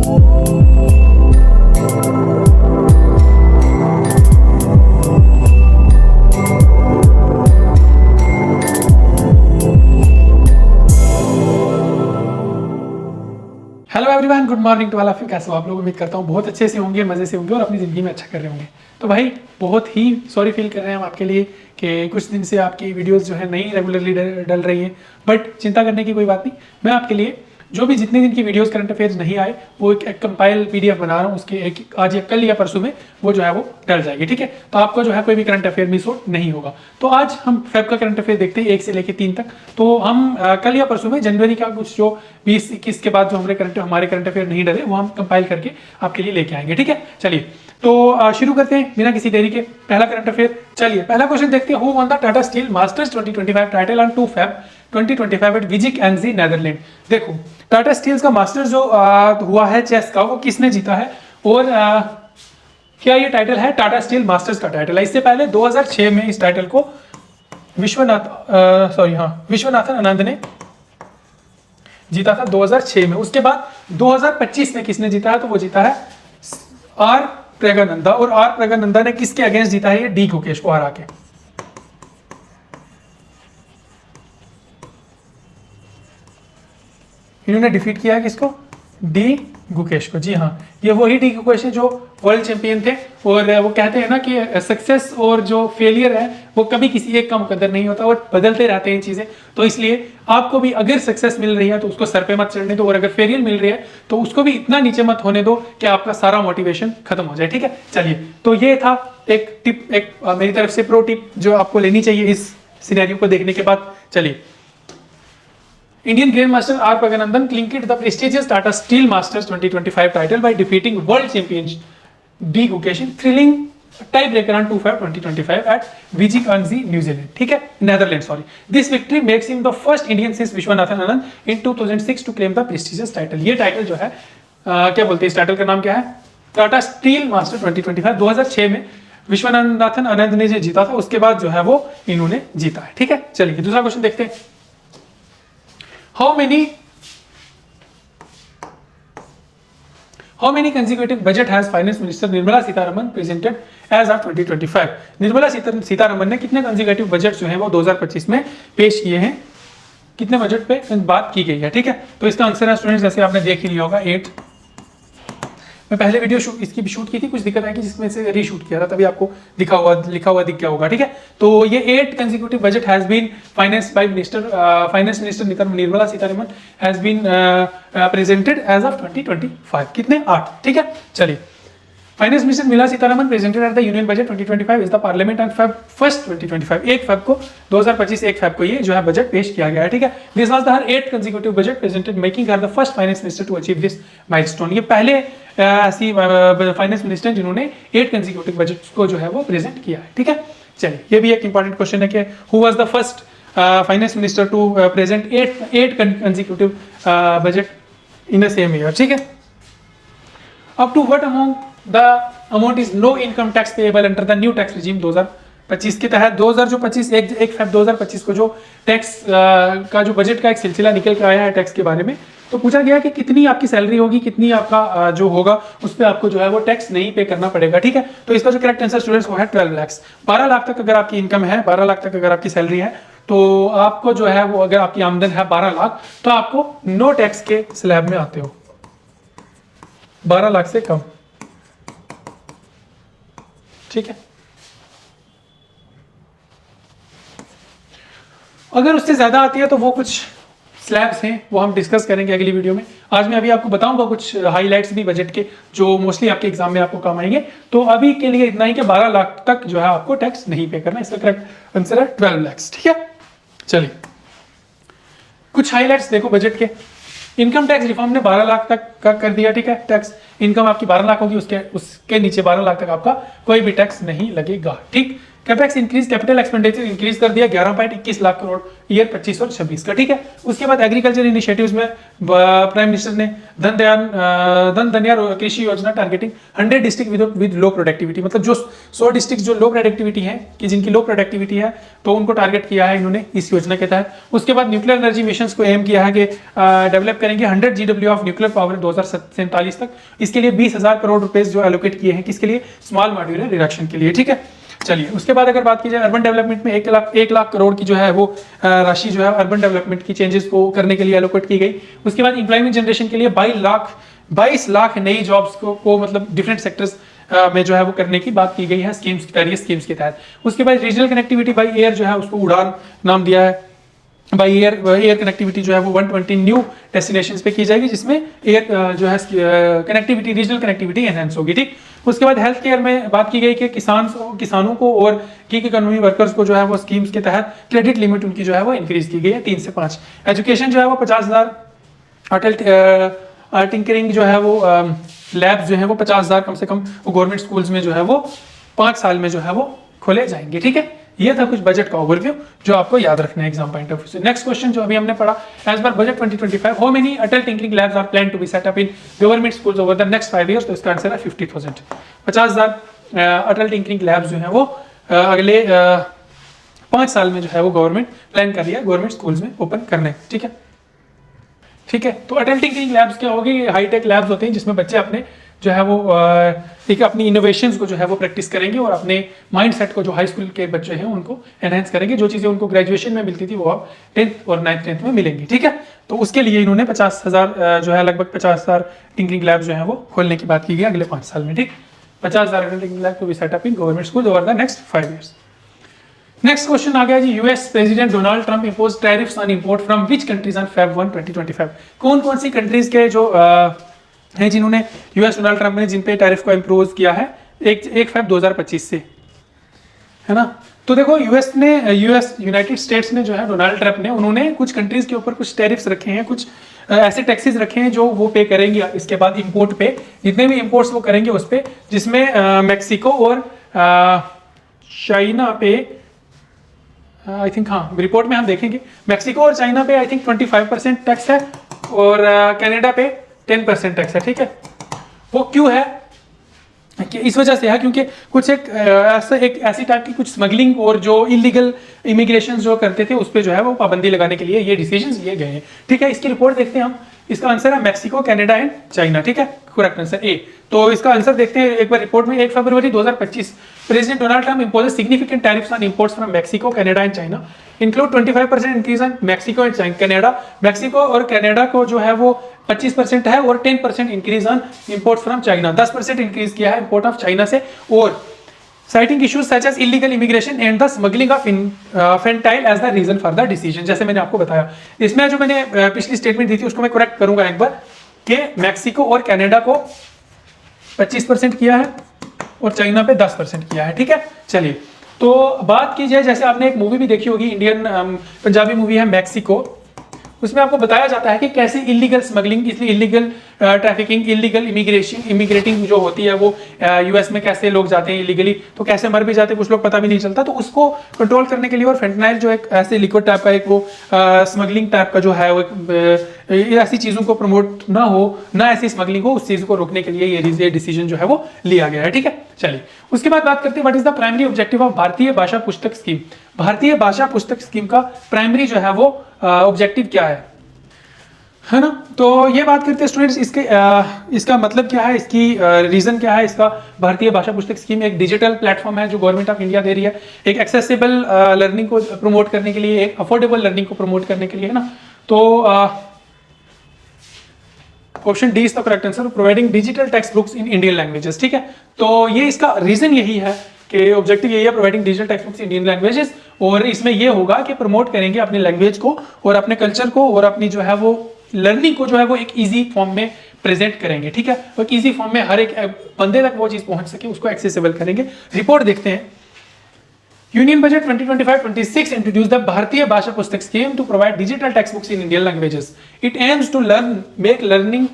Hello everyone, good morning to all of you. कैसे हो आप लोग? उम्मीद करता हूँ बहुत अच्छे से होंगे, मज़े से होंगे और अपनी ज़िंदगी में अच्छा कर रहे होंगे। तो भाई बहुत ही सॉरी फील कर रहे हैं हम आपके लिए कि कुछ दिन से आपकी वीडियोस जो है नहीं रेगुलरली डल रही हैं, बट चिंता करने की कोई बात नहीं। मैं आपके लिए जो भी जितने दिन की वीडियोस करंट अफेयर्स नहीं आए वो एक कंपाइल पीडीएफ बना रहा हूँ, उसके एक आज या कल या परसों में वो जो है वो डल जाएगी, ठीक है। तो आपको जो है कोई भी करंट अफेयर मिस हो नहीं होगा। तो आज हम फेब का करंट अफेयर देखते हैं 1 से लेकर 3 तक। तो हम कल या परसों में जनवरी का कुछ जो 20-21 के बाद जो हमारे करंट अफेयर नहीं डले वो हम कंपाइल करके आपके लिए लेके आएंगे, ठीक है। चलिए तो शुरू करते हैं बिना किसी देरी के। पहला करंट अफेयर, चलिए पहला क्वेश्चन देखते हैं। Who won the Tata steel masters 2025 title on 2 Feb 2025 at Wijk aan Zee Netherland. देखो टाटा स्टील्स का मास्टर्स जो हुआ है चेस का, वो किसने जीता है और क्या ये टाइटल है? टाटा स्टील मास्टर्स का टाइटल है। इससे पहले 2006 में इस टाइटल को विश्वनाथन आनंद ने जीता था 2006 में। उसके बाद 2025 में किसने जीता है? तो वो जीता है आर प्रगनंदा। और आर प्रगनंदा ने किसके अगेंस्ट जीता है? ये डी गुकेश को हरा के। इन्होंने डिफीट किया है किसको? डी गुकेश को। जी हाँ, ये वही डी गुकेश है जो वर्ल्ड चैंपियन थे। और वो कहते हैं ना कि सक्सेस और जो फेलियर है वो कभी किसी एक का मुकद्दर नहीं होता, और बदलते रहते हैं चीज़ें। तो इसलिए आपको भी अगर सक्सेस मिल रही है तो उसको सर पे मत चढ़ने दो, और अगर फेलियर मिल रही है तो उसको भी इतना नीचे मत होने दो कि आपका सारा मोटिवेशन खत्म हो जाए, ठीक है। चलिए तो ये था एक टिप, एक मेरी तरफ से प्रो टिप जो आपको लेनी चाहिए इस सिनेरियो को देखने के बाद। चलिए, Indian Grandmaster R. Praganandan clinched the prestigious Tata Steel Masters 2025 title by defeating world champion D. Gukesh in thrilling tiebreaker on 2 Feb 2025 at Vijaykanzi, New Zealand. ठीक है, Netherlands. Sorry. This victory makes him the first Indian since Vishwanathan Anand in 2006 to claim the prestigious title. ये title जो है क्या बोलते हैं, इस title का नाम क्या है? Tata steel master 2025। 2006 में विश्वनाथन आनंद ने जो जीता था, उसके बाद जो है वो इन्होंने जीता है, ठीक है। चलिए दूसरा क्वेश्चन देखते हैं। How many consecutive budget has Finance Minister Nirmala Sitharaman presented as of 2025? Nirmala Sitharaman ने कितने कंसेक्यूटिव बजट जो है वो 2025 में पेश किए हैं? कितने बजट पे बात की गई है, ठीक है। तो इसका आंसर है स्टूडेंट्स, जैसे आपने देख ही लिया होगा 8। मैं पहले वीडियो इसकी भी शूट की थी, कुछ दिक्कत आई कि जिसमें से रीशूट किया था, तभी आपको लिखा हुआ दिख गया होगा, ठीक है। तो ये 8 consecutive budget has been finance minister Nirmala Sitharaman has been presented as of 2025। कितने? 8, ठीक है। चलिए, finance minister Nirmala Sitharaman presented at the union budget 2025 is the parliament on Feb 1st 2025। 1 Feb को 2025 1 फेब को ये जो है बजट पेश किया गया है, ठीक है। This was the her 8 consecutive budget presented, making her the first finance minister to achieve this milestone. ये पहले ऐसी फाइनेंस मिनिस्टर जिन्होंने 8 कंसेक्यूटिव बजट को जो है वो प्रेजेंट किया है, ठीक है। चलिए, ये भी एक इंपॉर्टेंट क्वेश्चन है कि who was the first finance minister to present 8 consecutive budget in the same year, ठीक है। Up to what amount is no income tax payable under the new tax regime 2025 के तहत 2025 1 फेब 2025 को जो tax का जो बजट का एक सिलसिला निकल के आया है टैक्स के बारे में, तो पूछा गया कि कितनी आपकी सैलरी होगी, कितनी आपका जो होगा उस पर आपको जो है वो टैक्स नहीं पे करना पड़ेगा, ठीक है। तो इसका जो करेक्ट आंसर स्टूडेंट्स वो है 12 लाख। 12 लाख तक अगर आपकी इनकम है, 12 लाख तक अगर आपकी सैलरी है, तो आपको जो है वो, अगर आपकी आमदन है 12 लाख, तो आपको नो टैक्स के स्लैब में आते हो, 12 लाख से कम, ठीक है। अगर उससे ज्यादा आती है तो वो कुछ स्लैब्स हैं, वो हम डिस्कस करेंगे अगली वीडियो में। आज मैं अभी आपको बताऊंगा कुछ हाईलाइट्स भी बजट के जो मोस्टली आपके एग्जाम में आपको काम आएंगे। तो अभी के लिए इतना ही कि 12 लाख तक जो है आपको टैक्स नहीं पे करना, इसका करेक्ट आंसर है 12 लाख, ठीक है। चलिए कुछ हाईलाइट्स देखो बजट के। इनकम टैक्स रिफॉर्म ने 12 लाख तक का कर दिया, ठीक है। टैक्स इनकम आपकी 12 लाख होगी, उसके नीचे 12 लाख तक आपका कोई भी टैक्स नहीं लगेगा, ठीक। Capex increase, capital expenditure increase कर दिया 11.21 लाख करोड़ ईयर 25 और 26 का, ठीक है। उसके बाद एग्रीकल्चर इनिशिएटिव्स में प्राइम मिनिस्टर ने धन दयाल कृषि योजना targeting 100 district with low productivity, मतलब जो 100 डिस्ट्रिक्ट जो लो प्रोडक्टिविटी है कि जिनकी लो प्रोडक्टिविटी है तो उनको टारगेट किया है इन्होंने इस योजना के तहत। उसके बाद न्यूक्लियर एनर्जी मिशन को एम किया है कि डेवलप करेंगे 100 GW ऑफ न्यूक्लियर पावर 2047 तक। इसके लिए 20,000 करोड़ रुपए जो एलोकेट किए हैं, किसके लिए? स्मॉल मॉड्यूलर रिडक्शन के लिए, ठीक है। चलिए उसके बाद अगर बात की जाए अर्बन डेवलपमेंट में 1 लाख करोड़ की जो है वो राशि जो है अर्बन डेवलपमेंट की चेंजेस को करने के लिए एलोकेट की गई। उसके बाद एम्प्लॉयमेंट जनरेशन के लिए 22 लाख नई जॉब्स को मतलब डिफरेंट सेक्टर्स में जो है वो करने की बात की गई है स्कीम्स, वेरियस स्कीम्स के तहत। उसके बाद रीजनल कनेक्टिविटी बाई एयर जो है उसको उड़ान नाम दिया है। बाई एयर कनेक्टिविटी जो है वो 120 न्यू डेस्टिनेशंस पे की जाएगी, जिसमें एयर जो है कनेक्टिविटी, रीजनल कनेक्टिविटी एनहांस होगी, ठीक। उसके बाद हेल्थ केयर में बात की गई कि किसानों को और गिग इकोनॉमी वर्कर्स को जो है वो स्कीम्स के तहत क्रेडिट लिमिट उनकी जो है वो इंक्रीज की गई है 3 से 5। एजुकेशन जो है वो 50,000 अटल टिंकरिंग जो है वो लैब्स जो है वो 50,000 कम से कम गवर्नमेंट स्कूल्स में जो है वो 5 साल में जो है वो खोले जाएंगे, ठीक है। ये था कुछ बजट का ओवरव्यू जो आपको याद रखना है एग्जाम पॉइंट ऑफ व्यू से। नेक्स्ट क्वेश्चन जो अभी हमने पढ़ा, एज पर budget 2025 how many Atal tinkering labs are plan to be set up in government schools over the next 5 years? तो इसका आंसर है 50,000। 50,000 अटल टिंकरिंग लैब्स जो है वो अगले 5 साल में जो है वो गवर्नमेंट प्लान कर रही है गवर्नमेंट स्कूल्स में ओपन करने, ठीक है। ठीक है, तो अटल टिंकरिंग लैब्स क्या होगी? हाईटेक लैब्स होते हैं जिसमें बच्चे अपने जो है वो एक अपनी इनोवेशंस को जो है वो प्रैक्टिस करेंगे और अपने माइंडसेट को, जो हाई स्कूल के बच्चे हैं उनको एनहेंस करेंगे। जो चीज़ें उनको ग्रेजुएशन में मिलती थी वो अब 10th और 9th 10th में मिलेंगी, ठीक है। तो उसके लिए इन्होंने 50,000 जो है लगभग 50,000 टिंकरिंग लैब जो है वो खोलने की बात की गई अगले 5 साल में, ठीक। 50,000 Atal tinkering lab to be set up in government school over the next 5 years. Next question आ गया जी, US president Donald Trump impose tariffs on import from which countries on Feb 1, 2025? कौन कौन सी कंट्रीज के जो हैं जिन्होंने यूएस डोनाल्ड ट्रंप ने जिन पे टैरिफ को इम्पोज किया है 1 Feb 2025 से, है ना। तो देखो यूनाइटेड स्टेट्स ने जो है डोनाल्ड ट्रंप ने उन्होंने कुछ कंट्रीज के ऊपर कुछ टैरिफ्स रखे हैं, कुछ ऐसे टैक्सेस रखे हैं जो वो पे करेंगे इसके बाद इंपोर्ट पे, जितने भी इंपोर्ट्स वो करेंगे उस पे, जिसमें मैक्सिको और चाइना पे आई थिंक, हाँ रिपोर्ट में हम देखेंगे मैक्सिको और चाइना पे आई थिंक 25% टैक्स है और कनाडा पे 10% टैक्स है, ठीक है। वो क्यों है कि इस वजह से है क्योंकि कुछ एक ऐसी टाइप की कुछ स्मगलिंग और जो इलीगल इमिग्रेशन जो करते थे उस पर जो है वो पाबंदी लगाने के लिए ये डिसीजंस लिए गए हैं, ठीक है। इसकी रिपोर्ट देखते हैं हम। इसका आंसर है मैक्सिको, कनाडा एंड चाइना, ठीक है, करेक्ट आंसर ए। तो इसका आंसर देखते हैं एक बार रिपोर्ट में। 1 फरवरी 2025 president Donald Trump imposes significant tariffs on imports from Mexico, Canada and China, include 25% increase on Mexico and Canada. Mexico और कनाडा को जो है वो 25% है और 10% increase on imports from China, 10% increase किया है इंपोर्ट ऑफ चाइना से। और citing issues such as illegal immigration and the smuggling of fentanyl as the reason for the decision। जैसे मैंने आपको बताया, इसमें जो मैंने पिछली स्टेटमेंट दी थी उसको मैं करेक्ट करूंगा एक बार कि मैक्सिको और कनाडा को 25% किया है और चाइना पे 10% किया है, ठीक है। चलिए तो बात की जाए, जैसे आपने एक मूवी भी देखी होगी, इंडियन पंजाबी मूवी है मैक्सिको, उसमें आपको बताया जाता है कि कैसे इलीगल स्मगलिंग, इसलिए इलीगल ट्रैफिकिंग, इलीगल इमिग्रेटिंग जो होती है वो यूएस में कैसे लोग जाते हैं इलीगली, तो कैसे मर भी जाते हैं कुछ लोग, पता भी नहीं चलता। तो उसको कंट्रोल करने के लिए और फेंटनाइल जो एक ऐसे लिक्विड टाइप का एक वो स्मगलिंग टाइप का जो है वो ऐसी चीज़ों को प्रमोट ना हो, ना ऐसी स्मगलिंग हो, उस चीज़ को रोकने के लिए ये डिसीजन जो है वो लिया गया है, ठीक है। चलिए उसके बाद बात करते हैं what is the primary objective of भारतीय भाषा पुस्तक स्कीम। भारतीय भाषा पुस्तक स्कीम का प्राइमरी जो है वो ऑब्जेक्टिव क्या है ना। तो ये बात करते हैं स्टूडेंट्स, इसका मतलब क्या है, इसकी रीजन क्या है। इसका भारतीय भाषा पुस्तक स्कीम एक डिजिटल प्लेटफॉर्म है जो गवर्नमेंट ऑफ इंडिया दे रही है, एक एक्सेसिबल लर्निंग को प्रमोट करने के लिए, एक अफोर्डेबल लर्निंग को प्रमोट करने के लिए, है ना। तो option D is the correct answer, providing digital text books in Indian languages, ठीक है। तो ये इसका रीजन यही है कि ऑब्जेक्टिव यही है, प्रोवाइडिंग डिजिटल टेक्स्ट बुक्स इन इंडियन लैंग्वेजेस, और इसमें ये होगा कि प्रमोट करेंगे अपने लैंग्वेज को और अपने कल्चर को और अपनी जो है वो लर्निंग को जो है वो एक इजी फॉर्म में प्रेजेंट करेंगे, ठीक है। एक इजी फॉर्म में हर एक बंदे तक वो चीज पहुंच सके, उसको एक्सेसिबल करेंगे। रिपोर्ट देखते हैं। यूनियन बजट 2025-26 introduced the भारतीय भाषा पुस्तक scheme to provide digital textbooks in Indian languages. It aims to make learning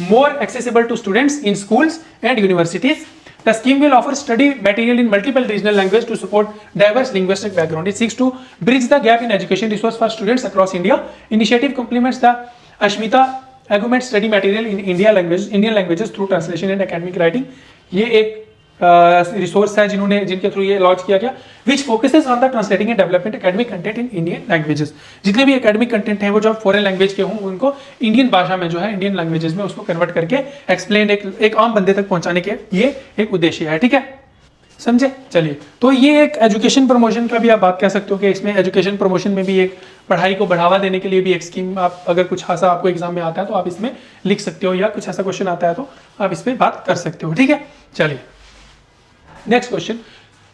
more accessible to students in schools and universities. The scheme will offer study material in multiple regional languages to support diverse linguistic background. It seeks to bridge the gap in education resource for students across India. Initiative complements the Ashmita Augment study material in Indian languages through translation and academic writing. ये एक resource है जिनके through ये launch किया गया, which focuses on the translating and development academic content in Indian languages. जितने भी academic content हैं वो जो फॉरेन लैंग्वेज के हों उनको इंडियन भाषा में जो है इंडियन लैंग्वेजेस में उसको कन्वर्ट करके एक्सप्लेन एक आम बंदे तक पहुंचाने के ये एक उद्देश्य है। ठीक है, समझे? चलिए, तो ये एक एजुकेशन प्रमोशन का भी आप बात कह सकते हो कि इसमें एजुकेशन प्रमोशन में भी एक पढ़ाई को बढ़ावा देने के लिए भी एक स्कीम, आप अगर कुछ ऐसा आपको एग्जाम में आता है तो आप इसमें लिख सकते हो, या कुछ ऐसा क्वेश्चन आता है तो आप इस पर बात कर सकते हो। ठीक है, चलिए next question,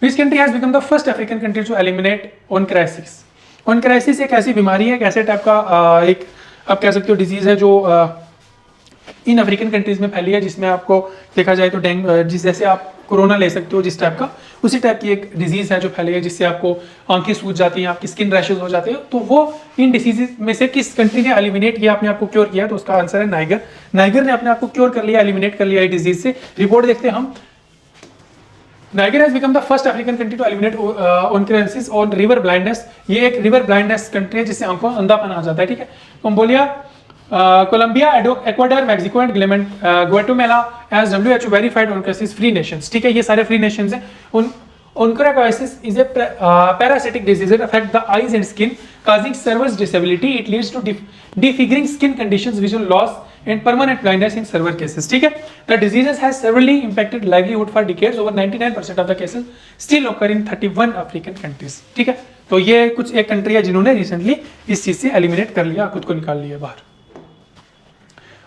which country has become the first African country to eliminate onchocerciasis. Onchocerciasis एक ऐसी बीमारी है, एक ऐसे टाइप का एक आप कह सकते हो डिजीज है जो इन अफ्रीकन कंट्रीज में फैली है, जिसमें आपको देखा जाए तो जिस जैसे आप कोरोना ले सकते हो जिस टाइप का, उसी टाइप की एक डिजीज है जो फैली है, जिससे आपको आंखें सूज जाती हैं, आपकी स्किन रैशेज हो जाते हैं। तो वो इन डिसीजेज में से किस कंट्री ने एलिमिनेट किया, अपने आप को क्योर किया? तो उसका आंसर है नाइगर। नाइगर ने अपने आप को क्योर कर लिया, एलिमिनेट कर लिया इस डिजीज से। रिपोर्ट देखते हैं हम। Niger has become the first African country to eliminate onchocerciasis on river blindness. ये एक रिवर ब्लाइंडनेस कंट्री है जिससे आंखों अंधापन आ जाता है। ठीक है, Cambodia, Colombia, Ecuador, Mexico and Guatemala as WHO verified onchocerciasis free nations. ठीक है, ये सारे फ्री नेशंस हैं। Onchocerciasis is a parasitic disease that affects the eyes and skin, causing severe disability. It leads to disfiguring skin conditions, visual loss, and permanent blindness in severe cases. ठीक है, the diseases has severely impacted livelihood for decades. Over 99% of the cases still occur in 31 African countries. ठीक है, तो ये कुछ एक country है जिन्होंने रिसेंटली इस चीज से एलिमिनेट कर लिया, खुद को निकाल लिया बाहर।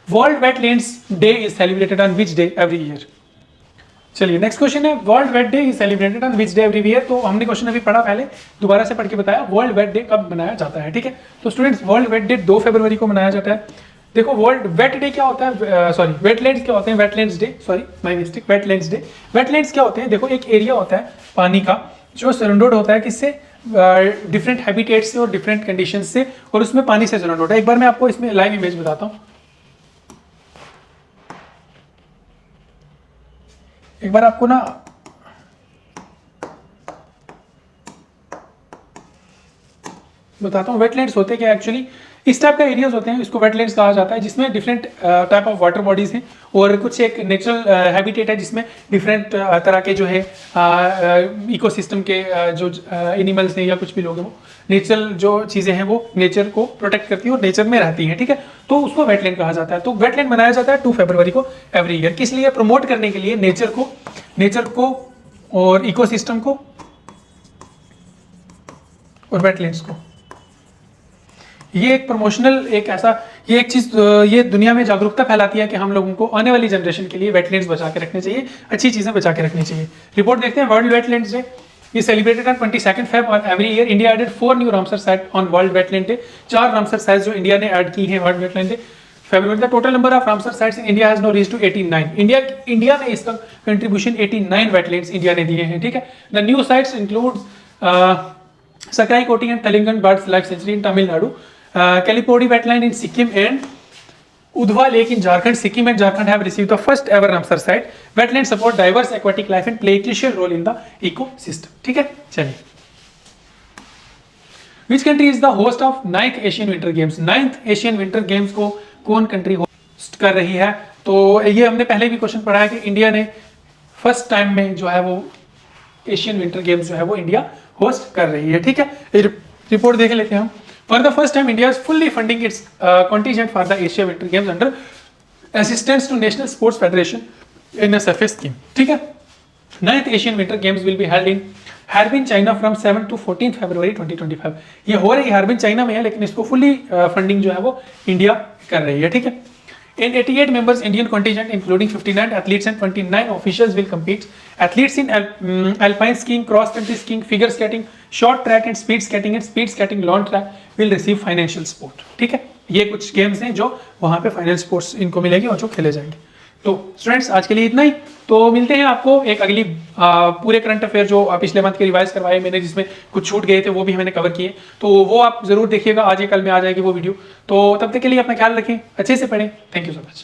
World wetlands day is celebrated on which day every year. चलिए नेक्स्ट क्वेश्चन है, world wait day is celebrated on which day every year. तो हमने क्वेश्चन अभी पढ़ा, पहले दोबारा से पढ़ के बताया वर्ल्ड वेट डे कब मनाया जाता है। ठीक है, तो स्टूडेंट्स वर्ल्ड वेट डे 2 फरवरी को मनाया जाता है। देखो वर्ल्ड वेट डे क्या होता है, सॉरी वेटलैंड्स क्या होते हैं, wetlands day, sorry my mistake, wetlands day. Wetlands क्या होते हैं? देखो एक एरिया होता है पानी का जो सराउंडेड होता है किससे, डिफरेंट हैबिटेट से और डिफरेंट कंडीशन से, और उसमें पानी से सराउंडेड होता है। एक बार मैं आपको इसमें लाइव इमेज बताता हूँ। एक बार आपको ना बताता हूँ वेटलैंड्स होते क्या एक्चुअली। इस टाइप का एरियाज होते हैं, इसको वेटलैंड्स कहा जाता है, जिसमें different type of water bodies हैं और कुछ एक नेचुरल हैबिटेट है जिसमें डिफरेंट तरह के जो है इकोसिस्टम के जो एनिमल्स हैं या कुछ भी लोग हैं वो नेचुरल जो चीज़ें हैं वो नेचर को प्रोटेक्ट करती है और नेचर में रहती हैं। ठीक है, तो उसको वेटलैंड कहा जाता है। तो वेटलैंड मनाया जाता है 2 फरवरी को एवरी ईयर। किस लिए? प्रमोट करने के लिए नेचर को और इकोसिस्टम को और वेटलैंड्स को। ये एक प्रमोशनल एक ऐसा ये एक चीज ये दुनिया में जागरूकता फैलाती है कि हम लोगों को आने वाली जनरेशन के लिए वेटलैंड्स बचा के रखने चाहिए, अच्छी चीजें बचा के रखनी चाहिए। रिपोर्ट देखते हैं, world wetlands day is celebrated on 22nd Feb on every year. India added 4 new Ramsar sites on World Wetland Day. 4 Ramsar sites जो इंडिया ने ऐड की हैं वर्ल्ड वेटलैंड डे फरवरी। The total number of Ramsar sites in India has now reached to 89। India में इसका contribution 89 wetlands India ने दिए हैं। ठीक है, the new sites include Sakkarai Kottai and Telangana birds life sanctuary in Tamil Nadu, Kailipodi wetland in Sikkim and Udhwa lake in Jharkhand. Sikkim and Jharkhand have received the first ever Ramsar site. Wetlands support diverse aquatic life and play a crucial role in the ecosystem. ठीक है, चलिए। Which country is the host of 9th Asian Winter Games? 9th Asian Winter Games को कौन country host कर रही है? तो ये हमने पहले भी क्वेश्चन पढ़ा है कि इंडिया ने फर्स्ट टाइम में जो है वो एशियन विंटर गेम्स जो है वो इंडिया होस्ट कर रही है। ठीक है, रिपोर्ट देख लेते हैं हम। For the first time, India is fully funding its contingent for the Asia Winter Games under assistance to National Sports Federation NSFA scheme. ठीक है, 9th Asian Winter Games will be held in Harbin, China from 7 to 14 February 2025. ये हो रही है Harbin China में है, लेकिन इसको फुली फंडिंग जो है वो इंडिया कर रही है। ठीक है, in 88 members Indian contingent including 59 athletes and 29 officials will compete. Athletes in alpine skiing, cross country skiing, figure skating, short track and speed skating long track will receive financial support. ठीक है, ये कुछ games हैं जो वहाँ पे final sports इनको मिलेगी और जो खेले जाएंगे। तो स्टूडेंट्स आज के लिए इतना ही। तो मिलते हैं आपको एक अगली पूरे करंट अफेयर जो पिछले मंथ के रिवाइज करवाए मैंने, जिसमें कुछ छूट गए थे वो भी मैंने कवर किए, तो वो आप जरूर देखिएगा। आज या कल में आ जाएगी वो वीडियो। तो तब तक के लिए अपना ख्याल रखें, अच्छे से पढ़ें। Thank you so much.